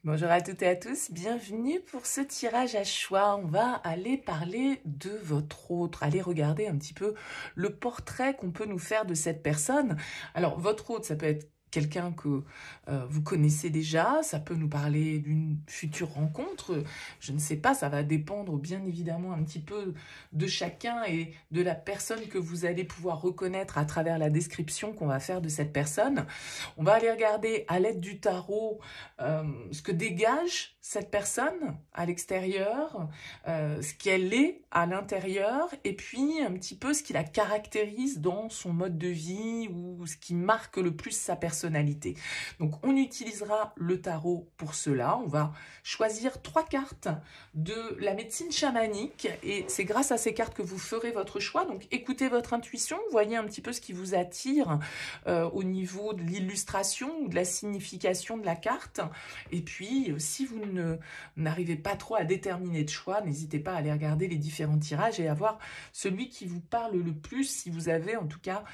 Bonjour à toutes et à tous, bienvenue pour ce tirage à choix. On va aller parler de votre autre, aller regarder un petit peu le portrait qu'on peut nous faire de cette personne. Alors, votre autre, ça peut être quelqu'un que vous connaissez déjà, ça peut nous parler d'une future rencontre, je ne sais pas, ça va dépendre bien évidemment un petit peu de chacun et de la personne que vous allez pouvoir reconnaître à travers la description qu'on va faire de cette personne. On va aller regarder à l'aide du tarot ce que dégage cette personne à l'extérieur, ce qu'elle est à l'intérieur, et puis un petit peu ce qui la caractérise dans son mode de vie ou ce qui marque le plus sa personnalité. Donc on utilisera le tarot pour cela. On va choisir 3 cartes de la médecine chamanique et c'est grâce à ces cartes que vous ferez votre choix. Donc écoutez votre intuition, voyez un petit peu ce qui vous attire au niveau de l'illustration ou de la signification de la carte. Et puis, si vous n'arrivez pas trop à déterminer de choix, n'hésitez pas à aller regarder les différents tirages et à voir celui qui vous parle le plus, si vous avez en tout cas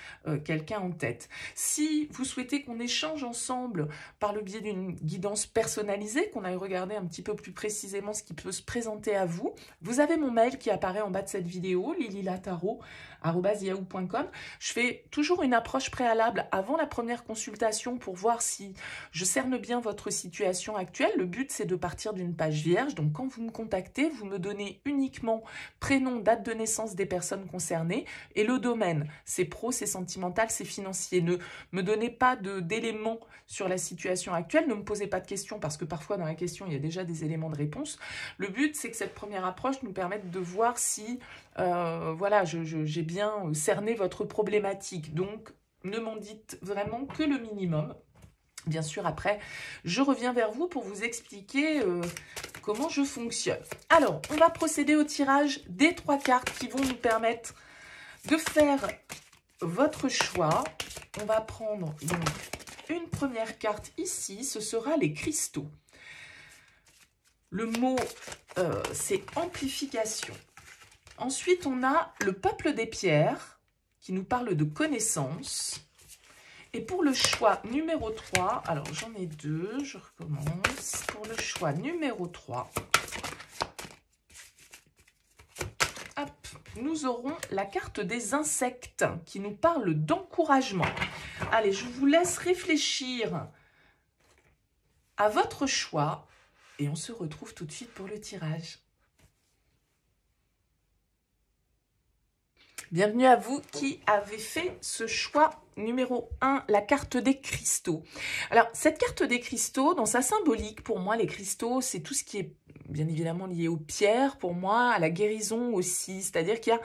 quelqu'un en tête. Si vous souhaitez qu'on échange ensemble par le biais d'une guidance personnalisée, qu'on aille regarder un petit peu plus précisément ce qui peut se présenter à vous, vous avez mon mail qui apparaît en bas de cette vidéo, lililataro@yahoo.com. Je fais toujours une approche préalable avant la première consultation pour voir si je cerne bien votre situation actuelle. Le but, c'est de partir d'une page vierge. Donc, quand vous me contactez, vous me donnez uniquement prénom, date de naissance des personnes concernées et le domaine. C'est pro, c'est sentimental, c'est financier. Ne me donnez pas d'éléments sur la situation actuelle. Ne me posez pas de questions parce que parfois, dans la question, il y a déjà des éléments de réponse. Le but, c'est que cette première approche nous permette de voir si voilà, j'ai bien cerné votre problématique. Donc, ne m'en dites vraiment que le minimum. Bien sûr, après, je reviens vers vous pour vous expliquer comment je fonctionne. Alors, on va procéder au tirage des 3 cartes qui vont nous permettre de faire votre choix. On va prendre donc une première carte ici, ce sera les cristaux. Le mot, c'est amplification. Ensuite, on a le peuple des pierres qui nous parle de connaissance. Et pour le choix numéro 3, alors j'en ai 2, je recommence. Pour le choix numéro 3, hop, nous aurons la carte des insectes qui nous parle d'encouragement. Allez, je vous laisse réfléchir à votre choix et on se retrouve tout de suite pour le tirage. Bienvenue à vous qui avez fait ce choix numéro 1, la carte des cristaux. Alors, cette carte des cristaux, dans sa symbolique, pour moi, les cristaux, c'est tout ce qui est bien évidemment lié aux pierres, pour moi, à la guérison aussi. C'est-à-dire qu'il y a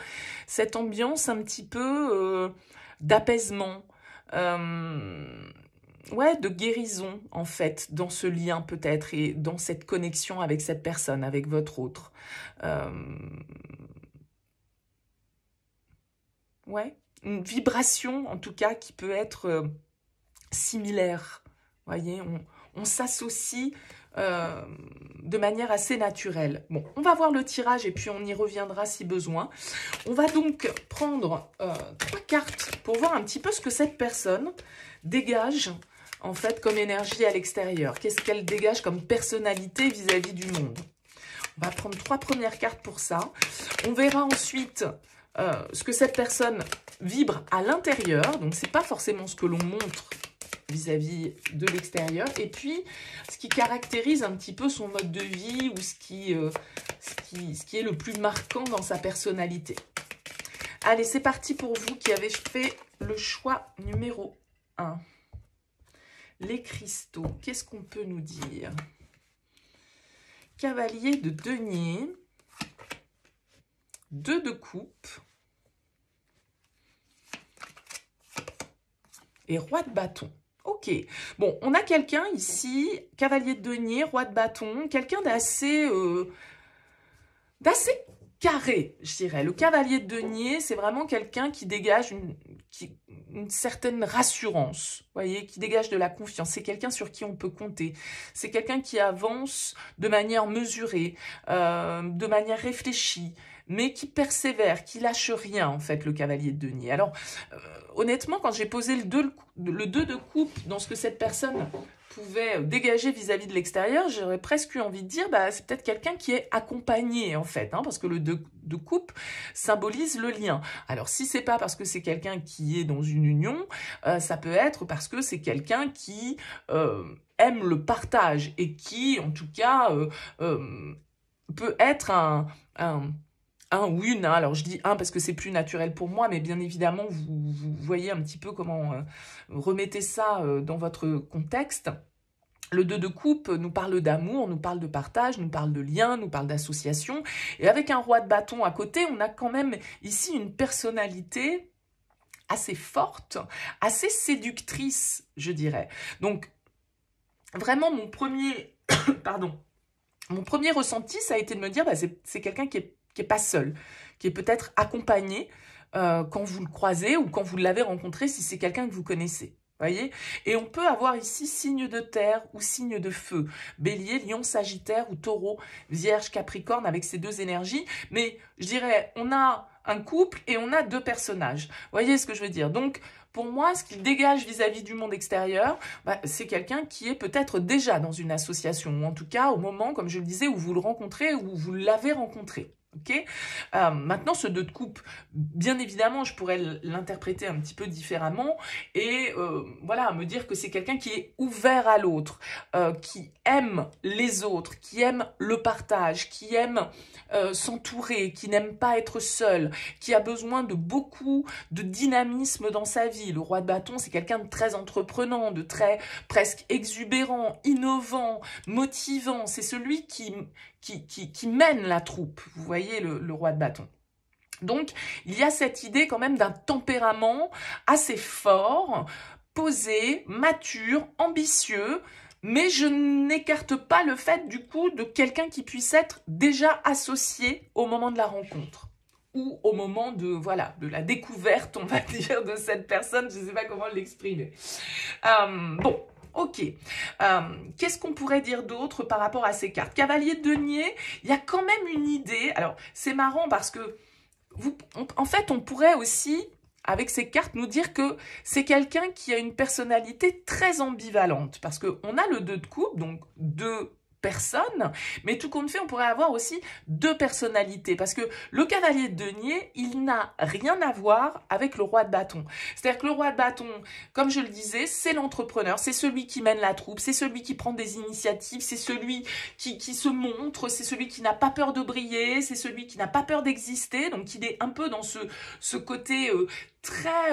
cette ambiance un petit peu d'apaisement, ouais, de guérison, en fait, dans ce lien peut-être et dans cette connexion avec cette personne, avec votre autre. Ouais, une vibration en tout cas qui peut être similaire. Voyez, on s'associe de manière assez naturelle. Bon, on va voir le tirage et puis on y reviendra si besoin. On va donc prendre 3 cartes pour voir un petit peu ce que cette personne dégage en fait comme énergie à l'extérieur. Qu'est-ce qu'elle dégage comme personnalité vis-à-vis du monde. On va prendre 3 premières cartes pour ça. On verra ensuite ce que cette personne vibre à l'intérieur. Donc, ce n'est pas forcément ce que l'on montre vis-à-vis de l'extérieur. Et puis, ce qui caractérise un petit peu son mode de vie ou ce qui est le plus marquant dans sa personnalité. Allez, c'est parti pour vous qui avez fait le choix numéro 1. Les cristaux, qu'est-ce qu'on peut nous dire? Cavalier de denier, 2 de coupe et roi de bâton. Ok, bon, on a quelqu'un ici, cavalier de denier, roi de bâton, quelqu'un d'assez carré, je dirais. Le cavalier de denier, c'est vraiment quelqu'un qui dégage une certaine rassurance, voyez, qui dégage de la confiance. C'est quelqu'un sur qui on peut compter. C'est quelqu'un qui avance de manière mesurée, de manière réfléchie. mais qui persévère, qui lâche rien, en fait, le cavalier de denier. Alors, honnêtement, quand j'ai posé le 2 de coupe dans ce que cette personne pouvait dégager vis-à-vis de l'extérieur, j'aurais presque eu envie de dire, bah, c'est peut-être quelqu'un qui est accompagné, en fait, hein, parce que le 2 de coupe symbolise le lien. Alors, si c'est pas parce que c'est quelqu'un qui est dans une union, ça peut être parce que c'est quelqu'un qui aime le partage et qui, en tout cas, peut être un ou une, hein. Alors je dis un parce que c'est plus naturel pour moi, mais bien évidemment, vous voyez un petit peu comment remettez ça dans votre contexte. Le 2 de coupe nous parle d'amour, nous parle de partage, nous parle de lien, nous parle d'association. Et avec un roi de bâton à côté, on a quand même ici une personnalité assez forte, assez séductrice, je dirais. Donc, vraiment, mon premier, pardon, mon premier ressenti, ça a été de me dire, bah, c'est quelqu'un qui est pas seul, qui est peut-être accompagné quand vous le croisez ou quand vous l'avez rencontré, si c'est quelqu'un que vous connaissez. Voyez? Et on peut avoir ici signe de terre ou signe de feu. Bélier, lion, sagittaire ou taureau, vierge, capricorne avec ces deux énergies. Mais je dirais, on a un couple et on a deux personnages. Voyez ce que je veux dire? Donc, pour moi, ce qu'il dégage vis-à-vis du monde extérieur, bah, c'est quelqu'un qui est peut-être déjà dans une association, ou en tout cas au moment, comme je le disais, où vous le rencontrez, où vous l'avez rencontré. Okay, maintenant, ce 2 de coupe, bien évidemment, je pourrais l'interpréter un petit peu différemment et voilà, me dire que c'est quelqu'un qui est ouvert à l'autre, qui aime les autres, qui aime le partage, qui aime s'entourer, qui n'aime pas être seul, qui a besoin de beaucoup de dynamisme dans sa vie. Le roi de bâton, c'est quelqu'un de très entreprenant, de très presque exubérant, innovant, motivant. C'est celui qui mène la troupe, vous voyez, le roi de bâton. Donc, il y a cette idée quand même d'un tempérament assez fort, posé, mature, ambitieux, mais je n'écarte pas le fait, du coup, de quelqu'un qui puisse être déjà associé au moment de la rencontre ou au moment de, voilà, de la découverte, on va dire, de cette personne. Je ne sais pas comment l'exprimer. Bon. Ok, qu'est-ce qu'on pourrait dire d'autre par rapport à ces cartes? Cavalier de denier, il y a quand même une idée. Alors, c'est marrant parce que, en fait, on pourrait aussi, avec ces cartes, nous dire que c'est quelqu'un qui a une personnalité très ambivalente. Parce qu'on a le 2 de coupe, donc 2 personnes, mais tout compte fait, on pourrait avoir aussi 2 personnalités, parce que le cavalier de denier, il n'a rien à voir avec le roi de bâton. C'est-à-dire que le roi de bâton, comme je le disais, c'est l'entrepreneur, c'est celui qui mène la troupe, c'est celui qui prend des initiatives, c'est celui qui se montre, c'est celui qui n'a pas peur de briller, c'est celui qui n'a pas peur d'exister, donc il est un peu dans ce côté très...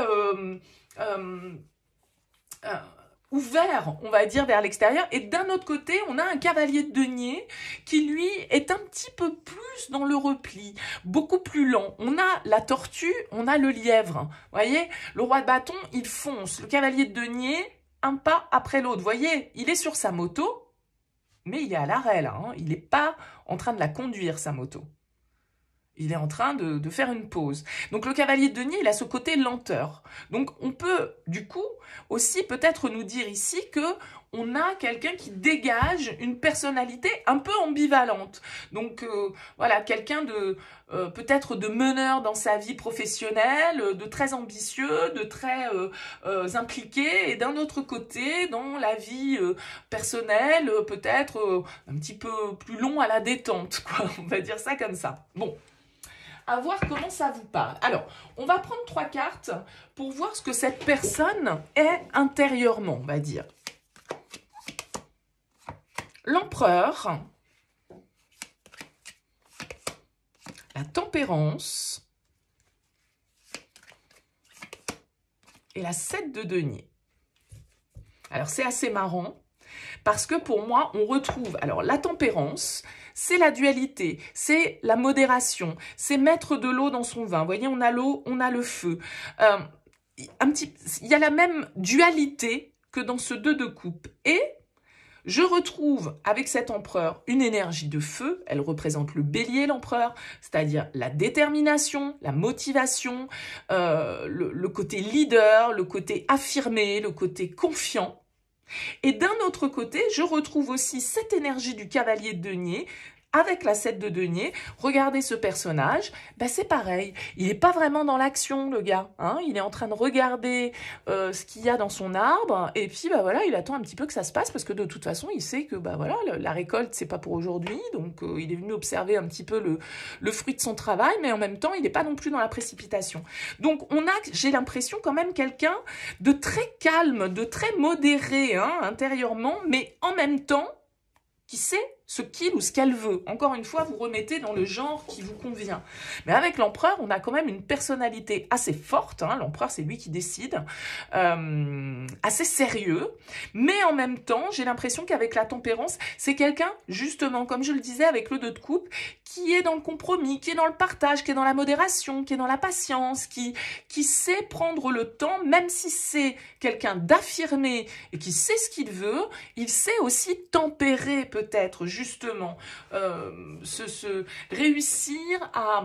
ouvert, on va dire, vers l'extérieur. Et d'un autre côté, on a un cavalier de denier qui, lui, est un petit peu plus dans le repli, beaucoup plus lent. On a la tortue, on a le lièvre. Vous voyez, le roi de bâton, il fonce. Le cavalier de denier, un pas après l'autre. Vous voyez, il est sur sa moto, mais il est à l'arrêt, là. Hein. Il n'est pas en train de la conduire, sa moto. Il est en train de faire une pause. Donc, le cavalier de denier, il a ce côté lenteur. Donc, on peut, du coup, aussi peut-être nous dire ici que on a quelqu'un qui dégage une personnalité un peu ambivalente. Donc, voilà, quelqu'un de peut-être de meneur dans sa vie professionnelle, de très ambitieux, de très impliqué. Et d'un autre côté, dans la vie personnelle, peut-être un petit peu plus long à la détente, quoi. On va dire ça comme ça. Bon. À voir comment ça vous parle. Alors, on va prendre 3 cartes pour voir ce que cette personne est intérieurement, on va dire. L'empereur, la tempérance et la 7 de denier. Alors, c'est assez marrant parce que pour moi, on retrouve, alors la tempérance, c'est la dualité, c'est la modération, c'est mettre de l'eau dans son vin. Vous voyez, on a l'eau, on a le feu. Il y a la même dualité que dans ce 2 de coupe. Et je retrouve avec cet empereur une énergie de feu. Elle représente le bélier, l'empereur, c'est-à-dire la détermination, la motivation, le côté leader, le côté affirmé, le côté confiant. Et d'un autre côté, je retrouve aussi cette énergie du cavalier de denier, Avec la 7 de denier, regardez ce personnage, ben c'est pareil, il n'est pas vraiment dans l'action le gars, hein, il est en train de regarder ce qu'il y a dans son arbre, et puis ben voilà, il attend un petit peu que ça se passe, parce que de toute façon, il sait que ben voilà, la récolte, c'est pas pour aujourd'hui, donc il est venu observer un petit peu le fruit de son travail, mais en même temps, il n'est pas non plus dans la précipitation. Donc on a, j'ai l'impression quand même, quelqu'un de très calme, de très modéré hein, intérieurement, mais en même temps, qui sait ce qu'il ou ce qu'elle veut. Encore une fois, vous remettez dans le genre qui vous convient. Mais avec l'empereur, on a quand même une personnalité assez forte. Hein. L'empereur, c'est lui qui décide. Assez sérieux. Mais en même temps, j'ai l'impression qu'avec la tempérance, c'est quelqu'un, justement, comme je le disais avec le 2 de coupe, qui est dans le compromis, qui est dans le partage, qui est dans la modération, qui est dans la patience, qui sait prendre le temps, même si c'est quelqu'un d'affirmé et qui sait ce qu'il veut, il sait aussi tempérer peut-être, justement, réussir à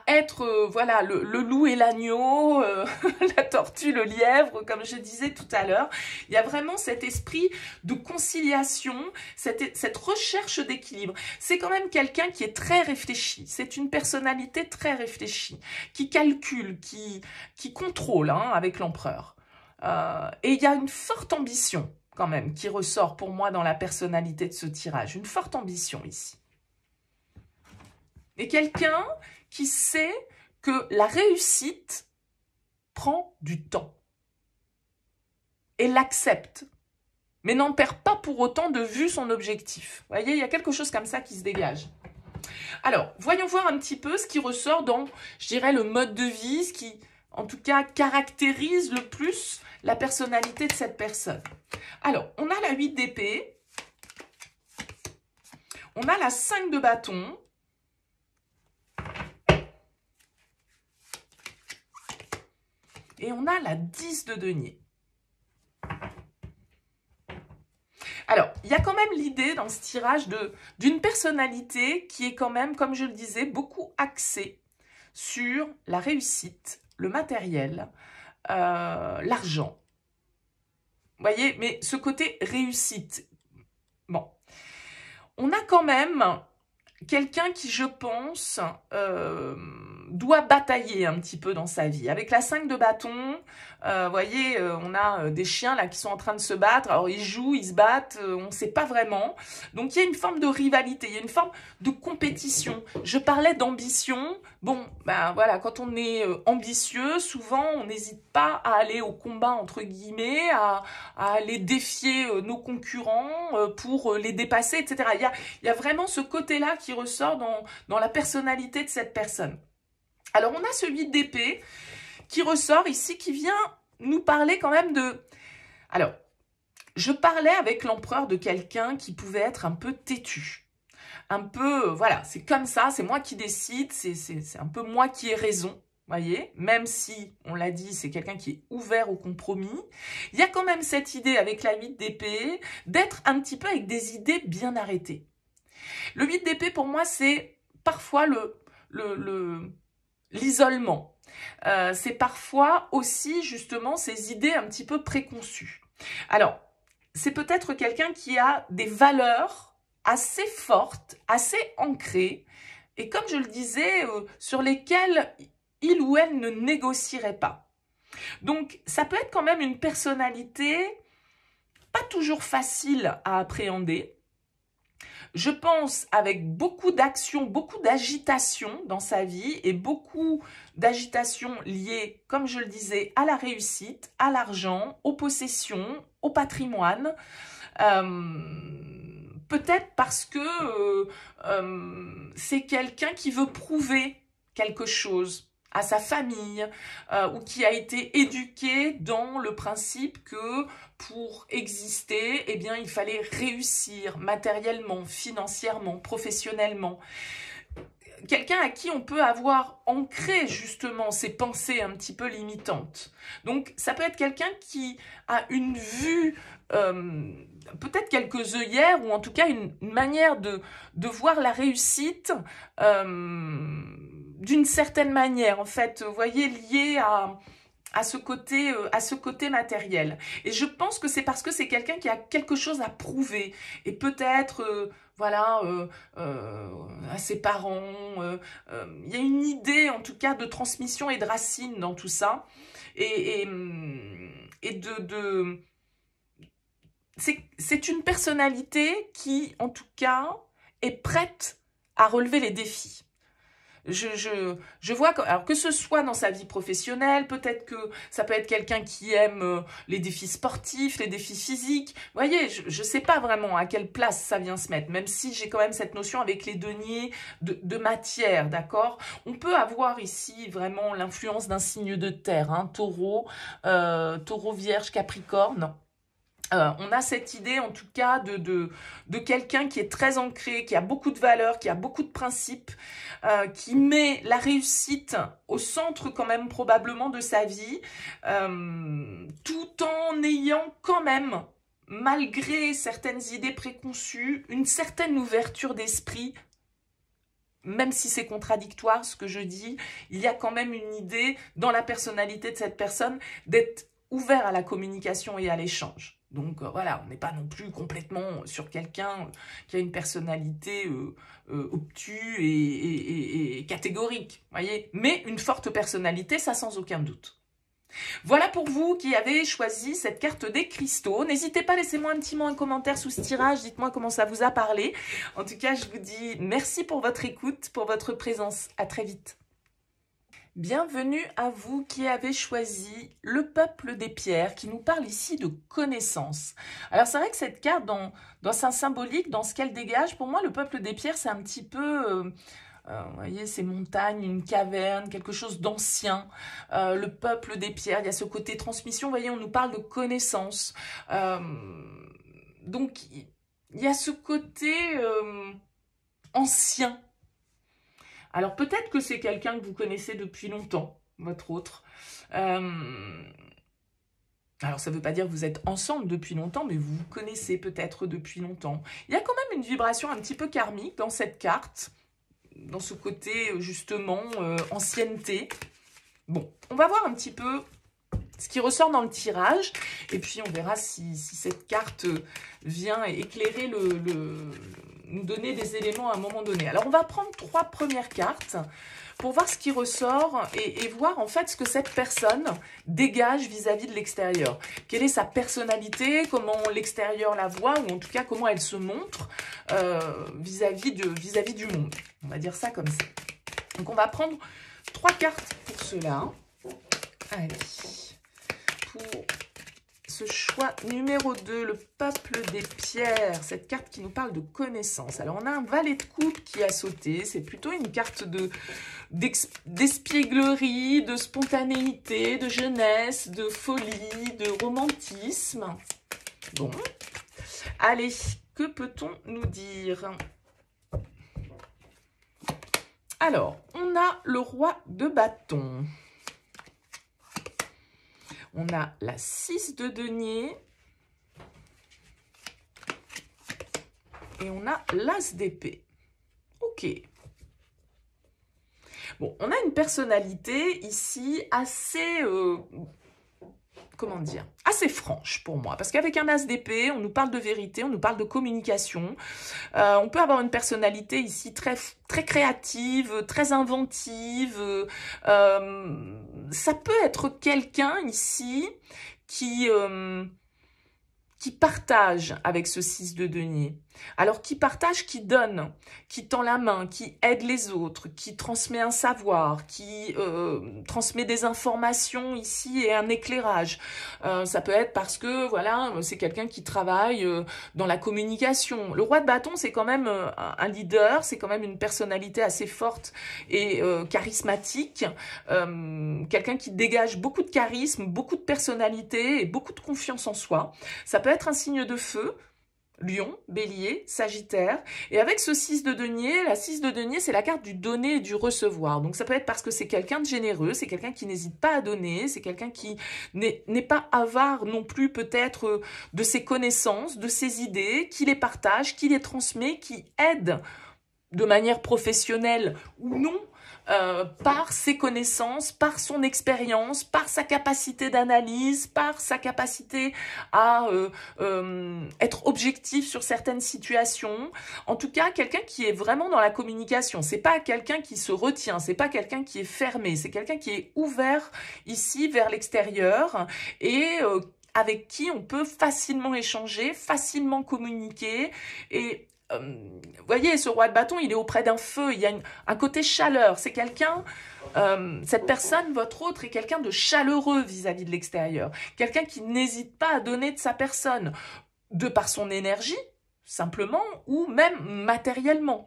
être, voilà, le loup et l'agneau, la tortue, le lièvre, comme je disais tout à l'heure. Il y a vraiment cet esprit de conciliation, cette recherche d'équilibre. C'est quand même quelqu'un qui est très réfléchi. C'est une personnalité très réfléchie, qui calcule, qui contrôle hein, avec l'empereur. Et il y a une forte ambition, quand même, qui ressort pour moi dans la personnalité de ce tirage. Une forte ambition ici. Et quelqu'un qui sait que la réussite prend du temps. Et l'accepte. Mais n'en perd pas pour autant de vue son objectif. Vous voyez, il y a quelque chose comme ça qui se dégage. Alors, voyons voir un petit peu ce qui ressort dans, je dirais, le mode de vie, ce qui, en tout cas, caractérise le plus la personnalité de cette personne. Alors, on a la 8 d'épée. On a la 5 de bâton. Et on a la 10 de denier. Alors, il y a quand même l'idée dans ce tirage d'une personnalité qui est quand même, comme je le disais, beaucoup axée sur la réussite, le matériel, l'argent. Vous voyez, mais ce côté réussite. Bon. On a quand même quelqu'un qui, je pense, doit batailler un petit peu dans sa vie. Avec la 5 de bâton, vous voyez, on a des chiens là qui sont en train de se battre. Alors, ils jouent, ils se battent, on ne sait pas vraiment. Donc, il y a une forme de rivalité, il y a une forme de compétition. Je parlais d'ambition. Bon, ben voilà, quand on est ambitieux, souvent, on n'hésite pas à aller au combat, entre guillemets, à aller défier nos concurrents pour les dépasser, etc. Il y a vraiment ce côté-là qui ressort dans la personnalité de cette personne. Alors, on a ce 8 d'épée qui ressort ici, qui vient nous parler quand même de... Alors, je parlais avec l'empereur de quelqu'un qui pouvait être un peu têtu. Un peu, voilà, c'est comme ça, c'est moi qui décide, c'est un peu moi qui ai raison. Voyez, même si, on l'a dit, c'est quelqu'un qui est ouvert au compromis, il y a quand même cette idée avec la 8 d'épée d'être un petit peu avec des idées bien arrêtées. Le 8 d'épée, pour moi, c'est parfois l'isolement. C'est parfois aussi, justement, ces idées un petit peu préconçues. Alors, c'est peut-être quelqu'un qui a des valeurs assez fortes, assez ancrées, et comme je le disais, sur lesquelles il ou elle ne négocierait pas. Donc, ça peut être quand même une personnalité pas toujours facile à appréhender. Je pense avec beaucoup d'action, beaucoup d'agitation dans sa vie et beaucoup d'agitation liée, comme je le disais, à la réussite, à l'argent, aux possessions, au patrimoine. Peut-être parce que c'est quelqu'un qui veut prouver quelque chose à sa famille ou qui a été éduqué dans le principe que pour exister, eh bien, il fallait réussir matériellement, financièrement, professionnellement. Quelqu'un à qui on peut avoir ancré justement ces pensées un petit peu limitantes. Donc, ça peut être quelqu'un qui a une vue, peut-être quelques œillères, ou en tout cas une manière de voir la réussite d'une certaine manière, en fait, vous voyez, liée à ce côté matériel. Et je pense que c'est parce que c'est quelqu'un qui a quelque chose à prouver. Et peut-être, voilà, à ses parents. Il y a une idée, en tout cas, de transmission et de racines dans tout ça. Et c'est une personnalité qui, en tout cas, est prête à relever les défis. Je vois, alors que ce soit dans sa vie professionnelle, peut-être que ça peut être quelqu'un qui aime les défis sportifs, les défis physiques. Vous voyez, je ne sais pas vraiment à quelle place ça vient se mettre, même si j'ai quand même cette notion avec les deniers de matière, d'accord? On peut avoir ici vraiment l'influence d'un signe de terre, hein, taureau, taureau, vierge, capricorne. On a cette idée, en tout cas, de quelqu'un qui est très ancré, qui a beaucoup de valeurs, qui a beaucoup de principes, qui met la réussite au centre quand même probablement de sa vie, tout en ayant quand même, malgré certaines idées préconçues, une certaine ouverture d'esprit. Même si c'est contradictoire ce que je dis, il y a quand même une idée dans la personnalité de cette personne d'être ouvert à la communication et à l'échange. Donc voilà, on n'est pas non plus complètement sur quelqu'un qui a une personnalité obtuse et catégorique, voyez. Mais une forte personnalité, ça sans aucun doute. Voilà pour vous qui avez choisi cette carte des cristaux. N'hésitez pas, laissez-moi un petit mot, un commentaire sous ce tirage. Dites-moi comment ça vous a parlé. En tout cas, je vous dis merci pour votre écoute, pour votre présence. À très vite. Bienvenue à vous qui avez choisi le peuple des pierres, qui nous parle ici de connaissance. Alors c'est vrai que cette carte, dans sa symbolique, dans ce qu'elle dégage, pour moi le peuple des pierres c'est un petit peu, vous voyez, ces montagnes, une caverne, quelque chose d'ancien. Le peuple des pierres, il y a ce côté transmission, vous voyez, on nous parle de connaissance. Donc il y a ce côté ancien. Alors, peut-être que c'est quelqu'un que vous connaissez depuis longtemps, votre autre. Alors, ça ne veut pas dire que vous êtes ensemble depuis longtemps, mais vous vous connaissez peut-être depuis longtemps. Il y a quand même une vibration un petit peu karmique dans cette carte, dans ce côté, justement, ancienneté. Bon, on va voir un petit peu ce qui ressort dans le tirage, et puis on verra si cette carte vient éclairer nous donner des éléments à un moment donné. Alors, on va prendre 3 premières cartes pour voir ce qui ressort et voir en fait ce que cette personne dégage vis-à-vis de l'extérieur. Quelle est sa personnalité, comment l'extérieur la voit, ou en tout cas comment elle se montre vis-à-vis du monde. On va dire ça comme ça. Donc, on va prendre 3 cartes pour cela. Allez, pour ce choix numéro 2, le peuple des pierres, cette carte qui nous parle de connaissance. Alors, on a un valet de coupe qui a sauté. C'est plutôt une carte d'espièglerie, de spontanéité, de jeunesse, de folie, de romantisme. Bon, allez, que peut-on nous dire? Alors, on a le roi de bâton. On a la 6 de denier. Et on a l'as d'épée. Ok. Bon, on a une personnalité ici assez... comment dire, assez franche pour moi. Parce qu'avec un as d'épée, on nous parle de vérité, on nous parle de communication. On peut avoir une personnalité ici très, très créative, très inventive. Ça peut être quelqu'un ici qui partage avec ce 6 de denier. Alors, qui partage, qui donne, qui tend la main, qui aide les autres, qui transmet un savoir, qui transmet des informations ici et un éclairage. Ça peut être parce que, voilà, c'est quelqu'un qui travaille dans la communication. Le roi de bâton, c'est quand même un leader, c'est quand même une personnalité assez forte et charismatique. Quelqu'un qui dégage beaucoup de charisme, beaucoup de personnalité et beaucoup de confiance en soi. Ça peut être un signe de feu. Lion, Bélier, Sagittaire. Et avec ce 6 de denier, la 6 de denier, c'est la carte du donner et du recevoir. Donc ça peut être parce que c'est quelqu'un de généreux, c'est quelqu'un qui n'hésite pas à donner, c'est quelqu'un qui n'est pas avare non plus peut-être de ses connaissances, de ses idées, qui les partage, qui les transmet, qui aide de manière professionnelle ou non, par ses connaissances, par son expérience, par sa capacité d'analyse, par sa capacité à être objectif sur certaines situations. En tout cas, quelqu'un qui est vraiment dans la communication. C'est pas quelqu'un qui se retient, c'est pas quelqu'un qui est fermé, c'est quelqu'un qui est ouvert ici vers l'extérieur et avec qui on peut facilement échanger, facilement communiquer. Et vous voyez, ce roi de bâton, il est auprès d'un feu, il y a un côté chaleur. C'est quelqu'un, cette personne, votre autre, est quelqu'un de chaleureux vis-à-vis de l'extérieur. Quelqu'un qui n'hésite pas à donner de sa personne, de par son énergie, simplement, ou même matériellement.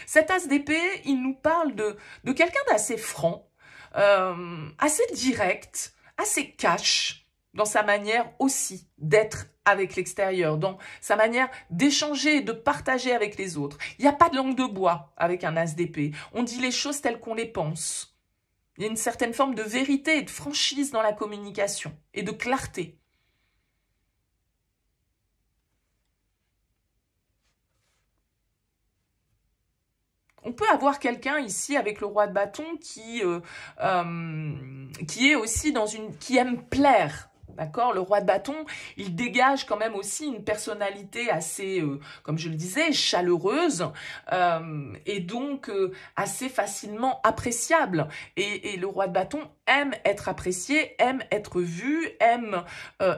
Cet as d'épée, il nous parle de quelqu'un d'assez franc, assez direct, assez cash, dans sa manière aussi d'être avec l'extérieur, dans sa manière d'échanger et de partager avec les autres. Il n'y a pas de langue de bois avec un as d'épée. On dit les choses telles qu'on les pense. Il y a une certaine forme de vérité et de franchise dans la communication et de clarté. On peut avoir quelqu'un ici avec le roi de bâton qui est aussi qui aime plaire. D'accord, le roi de bâton, il dégage quand même aussi une personnalité assez, comme je le disais, chaleureuse et donc assez facilement appréciable. Et le roi de bâton aime être apprécié, aime être vu, aime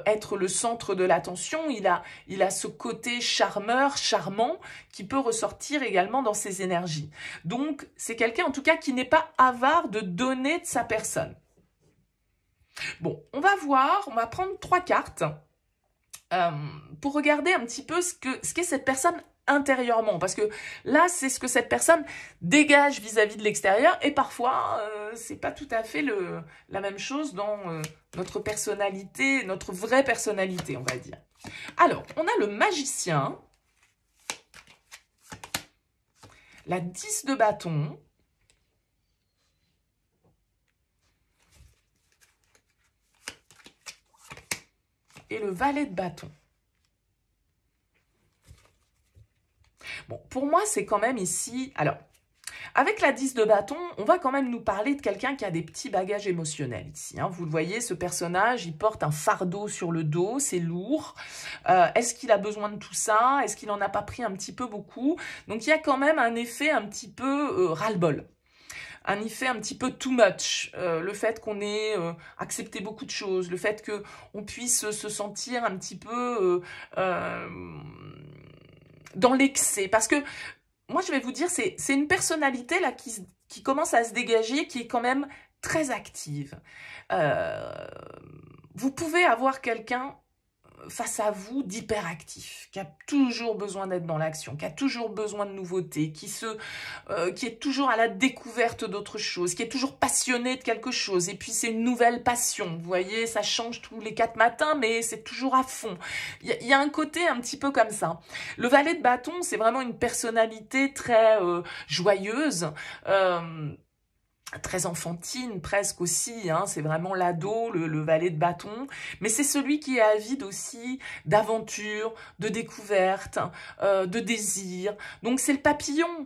être le centre de l'attention. Il a ce côté charmeur, charmant, qui peut ressortir également dans ses énergies. Donc, c'est quelqu'un en tout cas qui n'est pas avare de donner de sa personne. Bon, on va voir, on va prendre 3 cartes pour regarder un petit peu ce qu'est cette personne intérieurement. Parce que là, c'est ce que cette personne dégage vis-à-vis de l'extérieur. Et parfois, c'est pas tout à fait la même chose dans notre personnalité, notre vraie personnalité, on va dire. Alors, on a le magicien, la 10 de bâton, et le valet de bâton. Bon, pour moi, c'est quand même ici... Alors, avec la 10 de bâton, on va quand même nous parler de quelqu'un qui a des petits bagages émotionnels ici. Hein. Vous le voyez, ce personnage, il porte un fardeau sur le dos, c'est lourd. Est-ce qu'il a besoin de tout ça? Est-ce qu'il n'en a pas pris un petit peu beaucoup? Donc, il y a quand même un effet un petit peu ras-le-bol. Un effet un petit peu too much, le fait qu'on ait accepté beaucoup de choses, le fait qu'on puisse se sentir un petit peu dans l'excès. Parce que, moi je vais vous dire, c'est une personnalité là qui commence à se dégager, qui est quand même très active. Vous pouvez avoir quelqu'un face à vous d'hyperactif, qui a toujours besoin d'être dans l'action, qui a toujours besoin de nouveautés, qui est toujours à la découverte d'autres choses, qui est toujours passionné de quelque chose. Et puis c'est une nouvelle passion, vous voyez, ça change tous les 4 matins, mais c'est toujours à fond. Il y a un côté un petit peu comme ça. Le valet de bâton, c'est vraiment une personnalité très joyeuse, très enfantine presque aussi, hein, c'est vraiment l'ado, le valet de bâton, mais c'est celui qui est avide aussi d'aventure, de découverte, de désir. Donc c'est le papillon,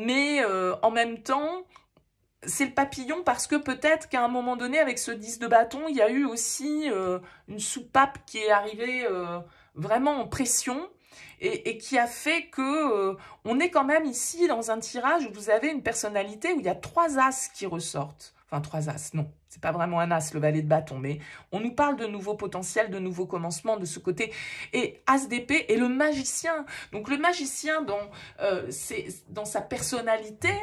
mais en même temps, c'est le papillon parce que peut-être qu'à un moment donné, avec ce 10 de bâton, il y a eu aussi une soupape qui est arrivée vraiment en pression, et qui a fait que on est quand même ici dans un tirage où vous avez une personnalité où il y a 3 as qui ressortent. Enfin, 3 as, non, c'est pas vraiment un as, le valet de bâton, mais on nous parle de nouveaux potentiels, de nouveaux commencements de ce côté. Et as d'épée et le magicien. Donc le magicien, dans sa personnalité,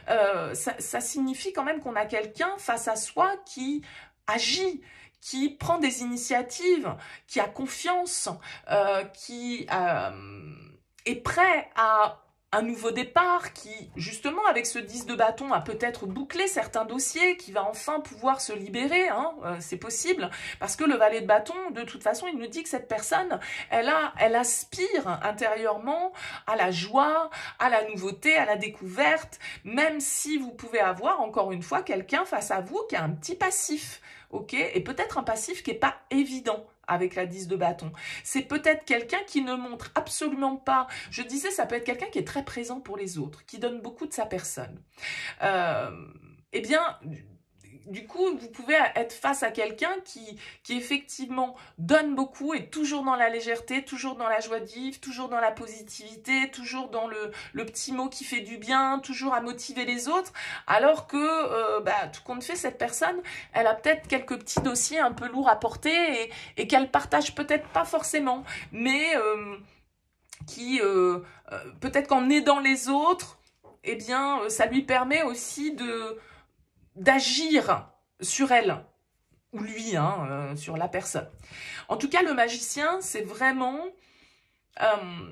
ça signifie quand même qu'on a quelqu'un face à soi qui agit, qui prend des initiatives, qui a confiance, qui est prêt à un nouveau départ, qui, justement, avec ce 10 de bâton, a peut-être bouclé certains dossiers, qui va enfin pouvoir se libérer, hein, c'est possible, parce que le valet de bâton, de toute façon, il nous dit que cette personne, elle aspire intérieurement à la joie, à la nouveauté, à la découverte, même si vous pouvez avoir, encore une fois, quelqu'un face à vous qui a un petit passif. ok? Et peut-être un passif qui n'est pas évident avec la 10 de bâton. C'est peut-être quelqu'un qui ne montre absolument pas, je disais, ça peut être quelqu'un qui est très présent pour les autres, qui donne beaucoup de sa personne. Eh bien, du coup, vous pouvez être face à quelqu'un qui effectivement donne beaucoup, est toujours dans la légèreté, toujours dans la joie de vivre, toujours dans la positivité, toujours dans le petit mot qui fait du bien, toujours à motiver les autres, alors que, tout compte fait, cette personne, elle a peut-être quelques petits dossiers un peu lourds à porter et qu'elle partage peut-être pas forcément, mais peut-être qu'en aidant les autres, eh bien, ça lui permet aussi d'agir sur elle, ou lui, sur la personne. En tout cas, le magicien, c'est vraiment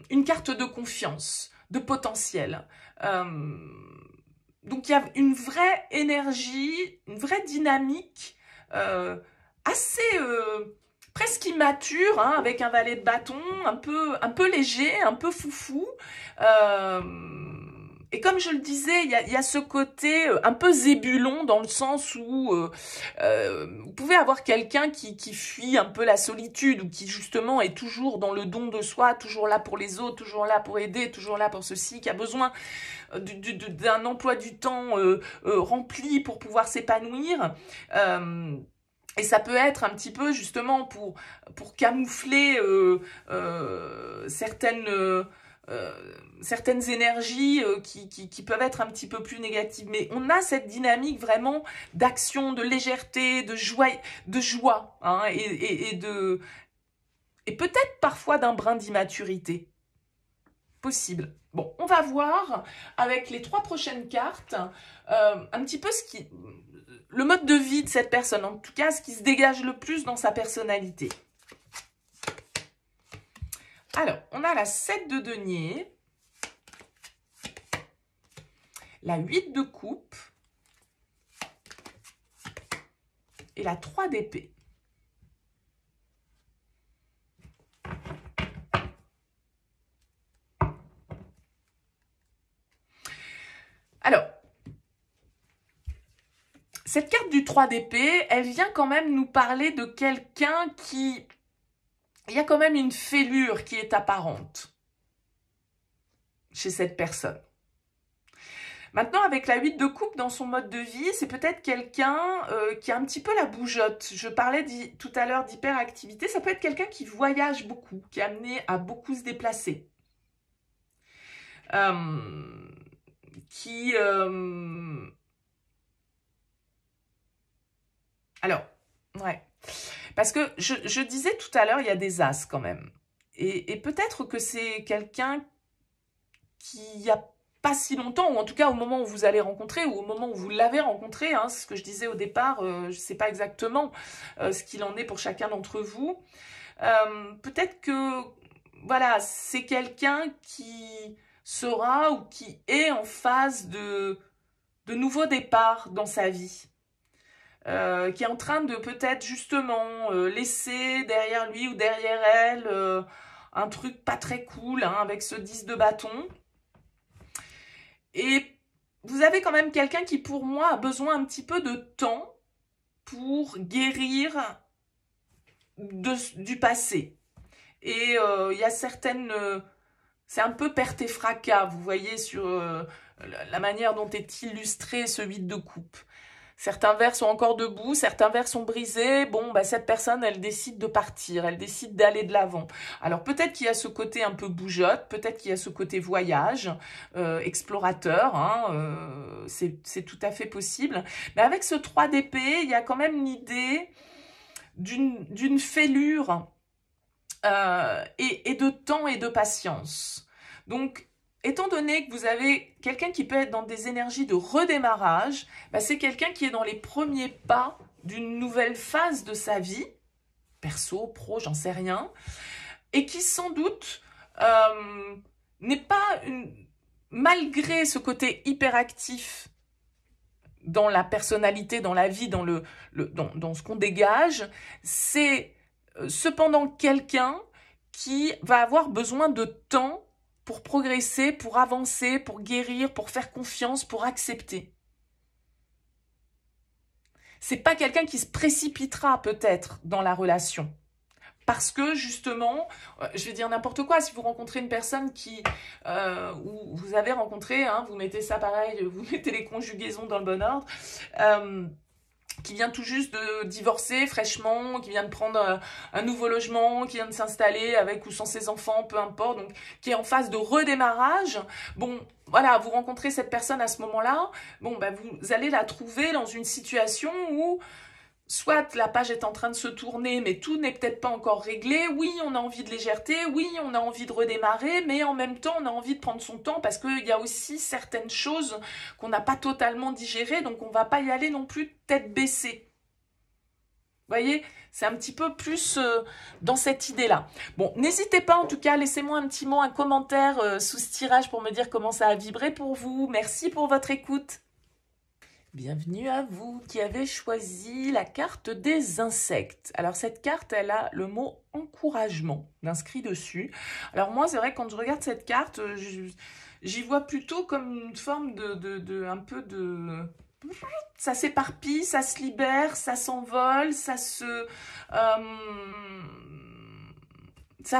une carte de confiance, de potentiel. Donc, il y a une vraie énergie, une vraie dynamique assez presque immature, avec un valet de bâton, un peu léger, un peu foufou. Et comme je le disais, il y a ce côté un peu zébulon dans le sens où vous pouvez avoir quelqu'un qui fuit un peu la solitude ou qui justement est toujours dans le don de soi, toujours là pour les autres, toujours là pour aider, toujours là pour ceci, qui a besoin d'un emploi du temps rempli pour pouvoir s'épanouir. Et ça peut être un petit peu justement pour camoufler certaines énergies qui peuvent être un petit peu plus négatives. Mais on a cette dynamique vraiment d'action, de légèreté, de joie, et peut-être parfois d'un brin d'immaturité. Possible. Bon, on va voir avec les 3 prochaines cartes un petit peu le mode de vie de cette personne, en tout cas ce qui se dégage le plus dans sa personnalité. Alors, on a la 7 de denier, la 8 de coupe et la 3 d'épée. Alors, cette carte du 3 d'épée, elle vient quand même nous parler de quelqu'un qui... Il y a quand même une fêlure qui est apparente chez cette personne. Maintenant, avec la 8 de coupe dans son mode de vie, c'est peut-être quelqu'un qui a un petit peu la bougeotte. Je parlais tout à l'heure d'hyperactivité. Ça peut être quelqu'un qui voyage beaucoup, qui est amené à beaucoup se déplacer. Alors, ouais. Parce que je disais tout à l'heure, il y a des as quand même. Et peut-être que c'est quelqu'un qui a pas si longtemps, ou en tout cas au moment où vous allez rencontrer, ou au moment où vous l'avez rencontré, c'est ce que je disais au départ, je ne sais pas exactement ce qu'il en est pour chacun d'entre vous. Peut-être que, voilà, c'est quelqu'un qui sera ou qui est en phase de nouveaux départs dans sa vie. Qui est en train de peut-être justement laisser derrière lui ou derrière elle un truc pas très cool avec ce 10 de bâton. Et vous avez quand même quelqu'un qui, pour moi, a besoin un petit peu de temps pour guérir du passé. Et il y a certaines... c'est un peu perte et fracas, vous voyez, sur la manière dont est illustré ce 8 de coupe. Certains verres sont encore debout, certains verres sont brisés. Bon, cette personne, elle décide de partir, elle décide d'aller de l'avant. Alors peut-être qu'il y a ce côté un peu bougeotte, peut-être qu'il y a ce côté voyage, explorateur, c'est tout à fait possible. Mais avec ce 3 d'épée, il y a quand même l'idée d'une fêlure et de temps et de patience. Donc, étant donné que vous avez quelqu'un qui peut être dans des énergies de redémarrage, c'est quelqu'un qui est dans les premiers pas d'une nouvelle phase de sa vie, perso, pro, j'en sais rien, et qui sans doute n'est pas, malgré ce côté hyperactif dans la personnalité, dans la vie, dans ce qu'on dégage, c'est cependant quelqu'un qui va avoir besoin de temps pour progresser, pour avancer, pour guérir, pour faire confiance, pour accepter. c'est pas quelqu'un qui se précipitera peut-être dans la relation. Parce que justement, je vais dire n'importe quoi, si vous rencontrez une personne ou vous avez rencontré, hein, vous mettez ça pareil, vous mettez les conjugaisons dans le bon ordre, qui vient tout juste de divorcer fraîchement, qui vient de prendre un nouveau logement, qui vient de s'installer avec ou sans ses enfants, peu importe, donc qui est en phase de redémarrage. Bon, voilà, vous rencontrez cette personne à ce moment-là, bon, ben, vous allez la trouver dans une situation où soit la page est en train de se tourner, mais tout n'est peut-être pas encore réglé. Oui, on a envie de légèreté, oui, on a envie de redémarrer, mais en même temps, on a envie de prendre son temps parce qu'il y a aussi certaines choses qu'on n'a pas totalement digérées, donc on ne va pas y aller non plus tête baissée. Vous voyez, c'est un petit peu plus dans cette idée-là. Bon, n'hésitez pas en tout cas, laissez-moi un petit mot, un commentaire sous ce tirage pour me dire comment ça a vibré pour vous. Merci pour votre écoute. Bienvenue à vous qui avez choisi la carte des insectes. Alors cette carte, elle a le mot encouragement inscrit dessus. Alors moi, c'est vrai que quand je regarde cette carte, j'y vois plutôt comme une forme un peu de... Ça s'éparpille, ça se libère, ça s'envole, ça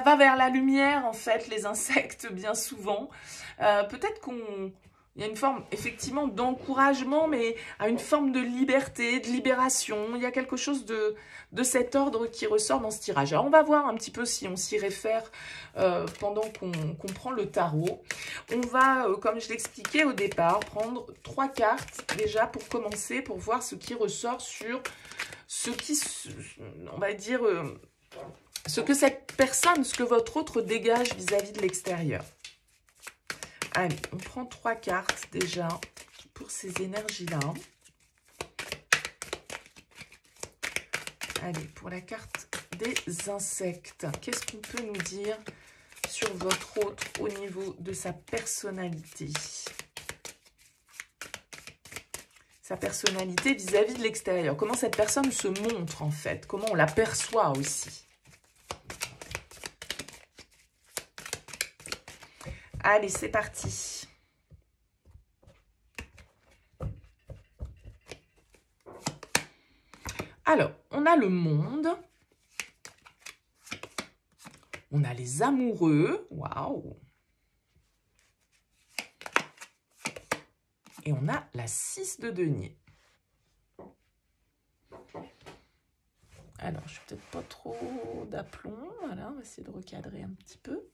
va vers la lumière en fait, les insectes, bien souvent. Peut-être il y a une forme, effectivement, d'encouragement, mais à une forme de liberté, de libération. Il y a quelque chose de cet ordre qui ressort dans ce tirage. Alors, on va voir un petit peu si on s'y réfère pendant qu'on prend le tarot. On va, comme je l'expliquais au départ, prendre 3 cartes déjà pour commencer, pour voir ce qui ressort sur ce qui, on va dire, ce que cette personne, ce que votre autre dégage vis-à-vis de l'extérieur. Allez, on prend 3 cartes déjà pour ces énergies-là. Allez, pour la carte des insectes, qu'est-ce qu'on peut nous dire sur votre autre au niveau de sa personnalité? Sa personnalité vis-à-vis de l'extérieur. Comment cette personne se montre en fait? Comment on la perçoit aussi? Allez, c'est parti. Alors, on a le monde. On a les amoureux. Waouh! Et on a la 6 de denier. Alors, je suis peut-être pas trop d'aplomb. Voilà, on va essayer de recadrer un petit peu.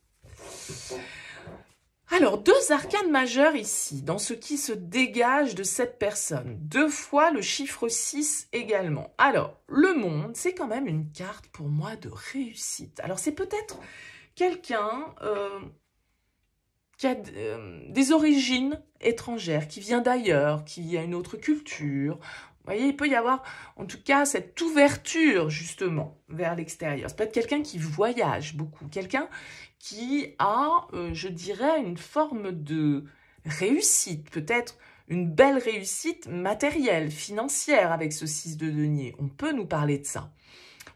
Alors, 2 arcanes majeurs ici, dans ce qui se dégage de cette personne. 2 fois le chiffre 6 également. Alors, le monde, c'est quand même une carte pour moi de réussite. Alors, c'est peut-être quelqu'un qui a des origines étrangères, qui vient d'ailleurs, qui a une autre culture. Vous voyez, il peut y avoir, en tout cas, cette ouverture, justement, vers l'extérieur. C'est peut-être quelqu'un qui voyage beaucoup, quelqu'un qui a, je dirais, une forme de réussite, peut-être une belle réussite matérielle, financière avec ce 6 de denier. On peut nous parler de ça.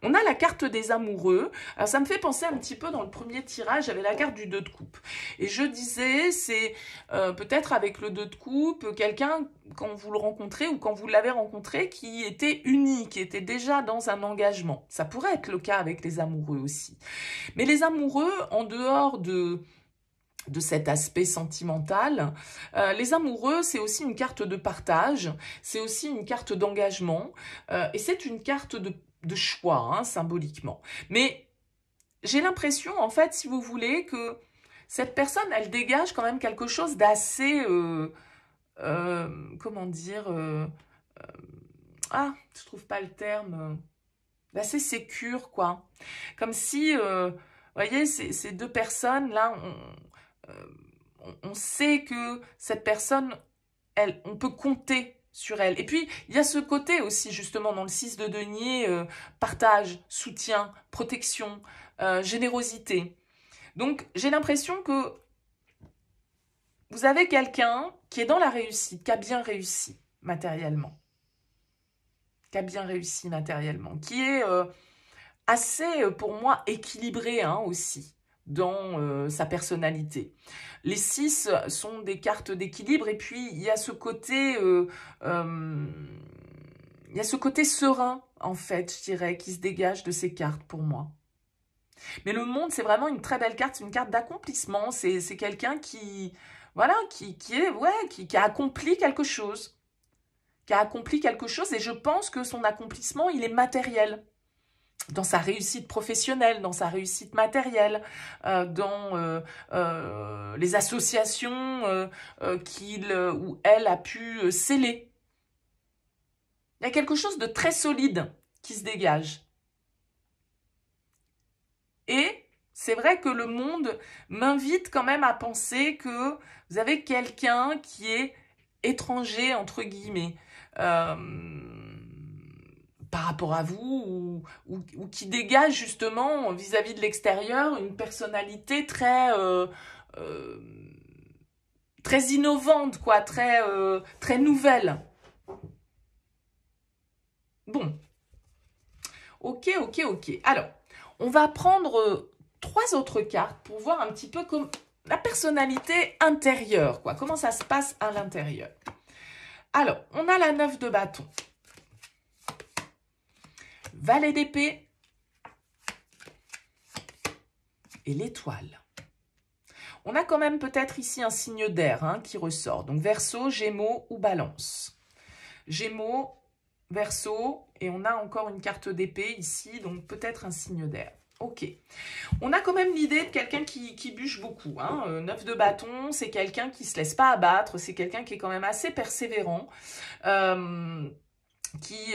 On a la carte des amoureux. Alors, ça me fait penser un petit peu dans le premier tirage, j'avais la carte du 2 de coupe. Et je disais, c'est peut-être avec le 2 de coupe, quelqu'un, quand vous le rencontrez ou quand vous l'avez rencontré, qui était uni, qui était déjà dans un engagement. Ça pourrait être le cas avec les amoureux aussi. Mais les amoureux, en dehors de cet aspect sentimental. Les amoureux, c'est aussi une carte de partage, c'est aussi une carte d'engagement, et c'est une carte de choix, hein, symboliquement. Mais j'ai l'impression, en fait, si vous voulez, que cette personne, elle dégage quand même quelque chose d'assez, comment dire, je trouve pas le terme, d'assez sécure, quoi. Comme si, vous voyez, ces 2 personnes-là, on sait que cette personne, on peut compter sur elle. Et puis, il y a ce côté aussi, justement, dans le 6 de denier, partage, soutien, protection, générosité. Donc, j'ai l'impression que vous avez quelqu'un qui est dans la réussite, qui a bien réussi matériellement. Qui est assez, pour moi, équilibré hein, aussi dans sa personnalité. Les 6 sont des cartes d'équilibre et puis il y a ce côté, il y a ce côté serein, en fait, je dirais, qui se dégage de ces cartes pour moi. Mais le monde, c'est vraiment une très belle carte, c'est une carte d'accomplissement. C'est quelqu'un qui, voilà, qui a accompli quelque chose. Qui a accompli quelque chose, et je pense que son accomplissement, il est matériel. Dans sa réussite professionnelle, dans sa réussite matérielle, dans les associations qu'il ou elle a pu sceller. Il y a quelque chose de très solide qui se dégage. Et c'est vrai que le monde m'invite quand même à penser que vous avez quelqu'un qui est étranger, entre guillemets, par rapport à vous, ou qui dégage justement vis-à-vis de l'extérieur une personnalité très innovante, quoi, très nouvelle. Bon, ok. Alors, on va prendre 3 autres cartes pour voir un petit peu comme la personnalité intérieure, quoi. Comment ça se passe à l'intérieur. Alors, on a la 9 de bâton. Valet d'épée et l'étoile. On a quand même peut-être ici un signe d'air qui ressort. Donc Verseau, Gémeaux ou Balance. Gémeaux, Verseau, et on a encore une carte d'épée ici, donc peut-être un signe d'air. Ok. On a quand même l'idée de quelqu'un qui bûche beaucoup. 9 de bâton, c'est quelqu'un qui ne se laisse pas abattre, c'est quelqu'un qui est quand même assez persévérant. Qui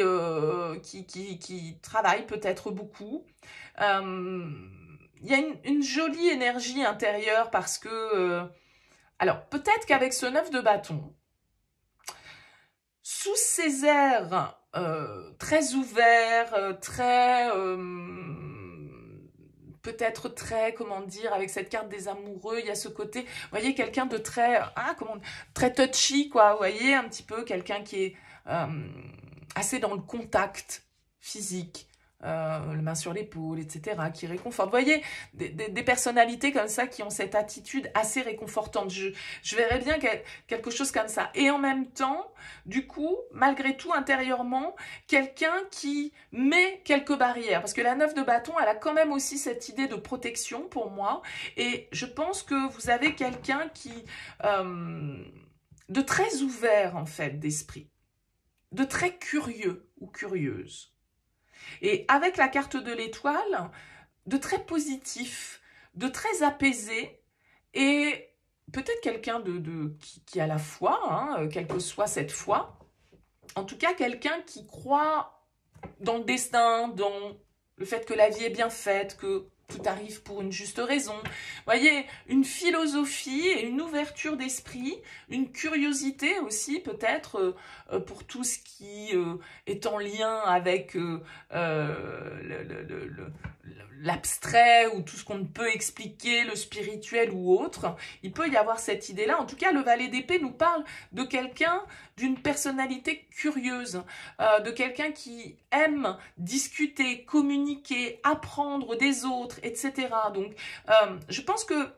travaille peut-être beaucoup. Il y a une jolie énergie intérieure parce que... alors, peut-être qu'avec ce 9 de bâton, sous ces airs très ouverts, peut-être très, comment dire, avec cette carte des amoureux, il y a ce côté, vous voyez, quelqu'un de très touchy, quoi, vous voyez, un petit peu, quelqu'un qui est assez dans le contact physique, le main sur l'épaule, etc., qui réconforte. Vous voyez, des personnalités comme ça qui ont cette attitude assez réconfortante. Je verrais bien quelque chose comme ça. Et en même temps, du coup, malgré tout, intérieurement, quelqu'un qui met quelques barrières. Parce que la 9 de bâton, elle a quand même aussi cette idée de protection pour moi. Et je pense que vous avez quelqu'un qui... de très ouvert, en fait, d'esprit. De très curieux ou curieuse. Et avec la carte de l'étoile, de très positif, de très apaisé, et peut-être quelqu'un qui a la foi, quelle que soit cette foi, en tout cas quelqu'un qui croit dans le destin, dans le fait que la vie est bien faite, que tout arrive pour une juste raison. Vous voyez, une philosophie et une ouverture d'esprit, une curiosité aussi peut-être pour tout ce qui est en lien avec l'abstrait ou tout ce qu'on ne peut expliquer, le spirituel ou autre. Il peut y avoir cette idée-là. En tout cas, le valet d'épée nous parle de quelqu'un, d'une personnalité curieuse, de quelqu'un qui aime discuter, communiquer, apprendre des autres, etc. Donc, je pense que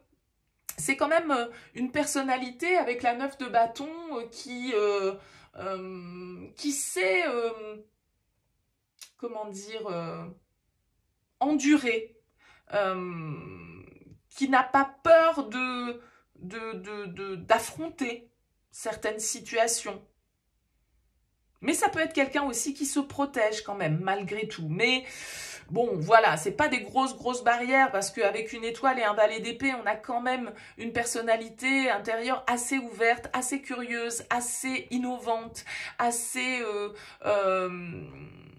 c'est quand même une personnalité avec la 9 de bâton qui sait, comment dire, endurer, qui n'a pas peur d'affronter certaines situations. Mais ça peut être quelqu'un aussi qui se protège quand même, malgré tout. Mais bon, voilà, c'est pas des grosses barrières, parce qu'avec une étoile et un valet d'épée, on a quand même une personnalité intérieure assez ouverte, assez curieuse, assez innovante, assez...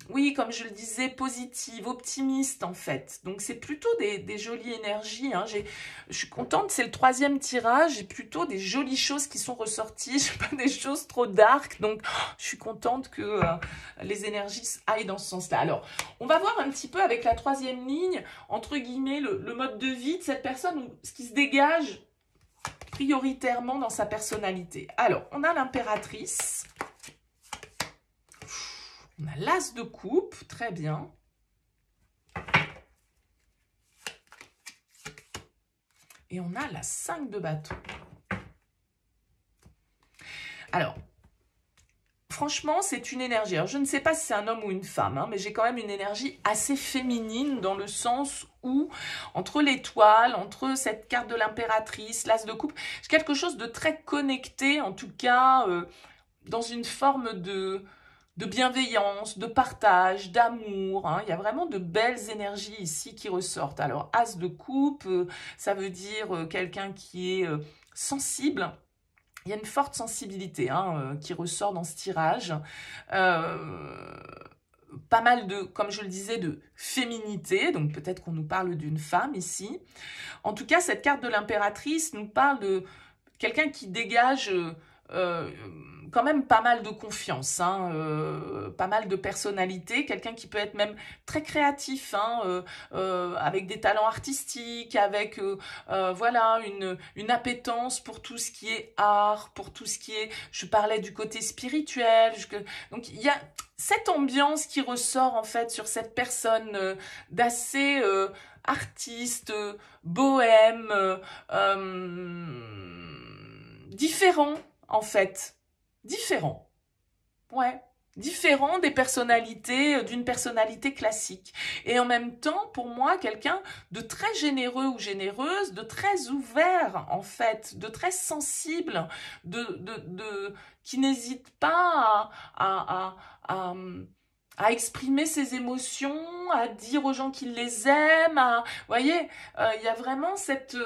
oui, comme je le disais, positive, optimiste en fait. Donc c'est plutôt des jolies énergies. Je suis contente, c'est le 3e tirage. J'ai plutôt des jolies choses qui sont ressorties. Je pas des choses trop dark. Donc je suis contente que les énergies aillent dans ce sens-là. Alors, on va voir un petit peu avec la 3e ligne, entre guillemets, le mode de vie de cette personne, ce qui se dégage prioritairement dans sa personnalité. Alors, on a l'impératrice. On a l'as de coupe, très bien. Et on a la 5 de bâton. Alors, franchement, c'est une énergie. Alors, je ne sais pas si c'est un homme ou une femme, hein, mais j'ai quand même une énergie assez féminine dans le sens où, entre l'étoile, entre cette carte de l'impératrice, l'as de coupe, c'est quelque chose de très connecté, en tout cas, dans une forme de bienveillance, de partage, d'amour. Hein. Il y a vraiment de belles énergies ici qui ressortent. Alors, as de coupe, ça veut dire quelqu'un qui est sensible. Il y a une forte sensibilité qui ressort dans ce tirage. Pas mal de, comme je le disais, de féminité. Donc peut-être qu'on nous parle d'une femme ici. En tout cas, cette carte de l'impératrice nous parle de quelqu'un qui dégage quand même pas mal de confiance, pas mal de personnalité, quelqu'un qui peut être même très créatif, avec des talents artistiques, avec voilà une appétence pour tout ce qui est art, pour tout ce qui est, je parlais du côté spirituel, donc il y a cette ambiance qui ressort en fait sur cette personne d'assez artiste, bohème, différent en fait, différent, ouais, différent des personnalités, d'une personnalité classique. Et en même temps, pour moi, quelqu'un de très généreux ou généreuse, de très ouvert en fait, de très sensible, qui n'hésite pas à exprimer ses émotions, à dire aux gens qu'il les aime, vous voyez, il y a vraiment cette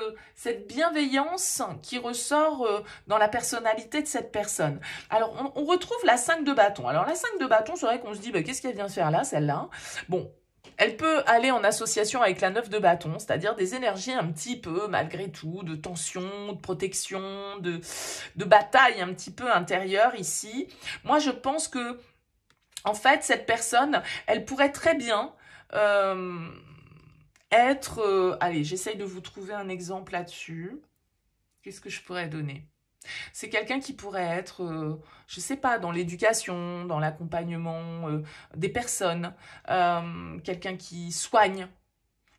bienveillance qui ressort dans la personnalité de cette personne. Alors, on retrouve la 5 de bâton. Alors, la 5 de bâton, c'est vrai qu'on se dit, bah, qu'est-ce qu'elle vient faire là, celle-là? Bon, elle peut aller en association avec la 9 de bâton, c'est-à-dire des énergies un petit peu, malgré tout, de tension, de protection, de bataille un petit peu intérieure ici. Moi, je pense que en fait, cette personne, elle pourrait très bien être... allez, j'essaye de vous trouver un exemple là-dessus. Qu'est-ce que je pourrais donner? C'est quelqu'un qui pourrait être, je sais pas, dans l'éducation, dans l'accompagnement des personnes, quelqu'un qui soigne,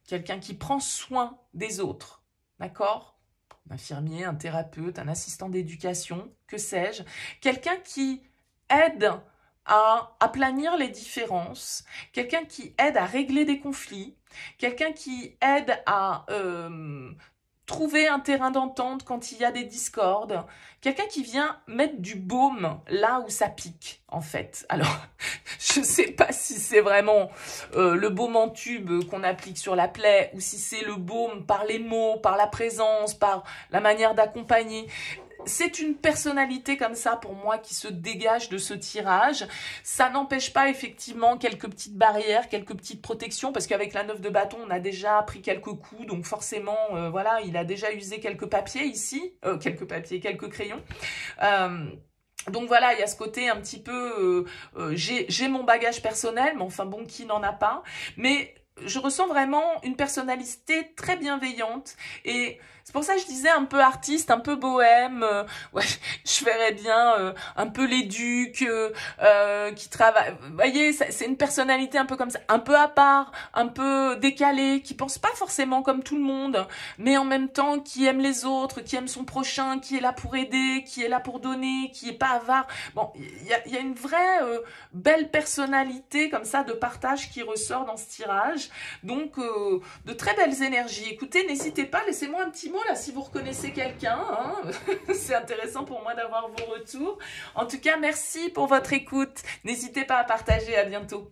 quelqu'un qui prend soin des autres, d'accord? Un infirmier, un thérapeute, un assistant d'éducation, que sais-je? Quelqu'un qui aide à aplanir les différences, quelqu'un qui aide à régler des conflits, quelqu'un qui aide à trouver un terrain d'entente quand il y a des discordes, quelqu'un qui vient mettre du baume là où ça pique, en fait. Alors, je ne sais pas si c'est vraiment le baume en tube qu'on applique sur la plaie, ou si c'est le baume par les mots, par la présence, par la manière d'accompagner. C'est une personnalité comme ça pour moi qui se dégage de ce tirage. Ça n'empêche pas effectivement quelques petites barrières, quelques petites protections, parce qu'avec la 9 de bâton, on a déjà pris quelques coups, donc forcément, voilà, il a déjà usé quelques papiers ici, quelques crayons. Donc voilà, il y a ce côté un petit peu, j'ai mon bagage personnel, mais enfin bon, qui n'en a pas. Mais je ressens vraiment une personnalité très bienveillante et c'est pour ça que je disais un peu artiste, un peu bohème. Ouais, je verrais bien un peu l'éduc qui travaille. Vous voyez, c'est une personnalité un peu comme ça, un peu à part, un peu décalée, qui pense pas forcément comme tout le monde, mais en même temps qui aime les autres, qui aime son prochain, qui est là pour aider, qui est là pour donner, qui est pas avare. Bon, il y a une vraie belle personnalité comme ça de partage qui ressort dans ce tirage. Donc, de très belles énergies. Écoutez, n'hésitez pas, laissez-moi un petit mot là si vous reconnaissez quelqu'un. Hein. C'est intéressant pour moi d'avoir vos retours. En tout cas, merci pour votre écoute. N'hésitez pas à partager. À bientôt.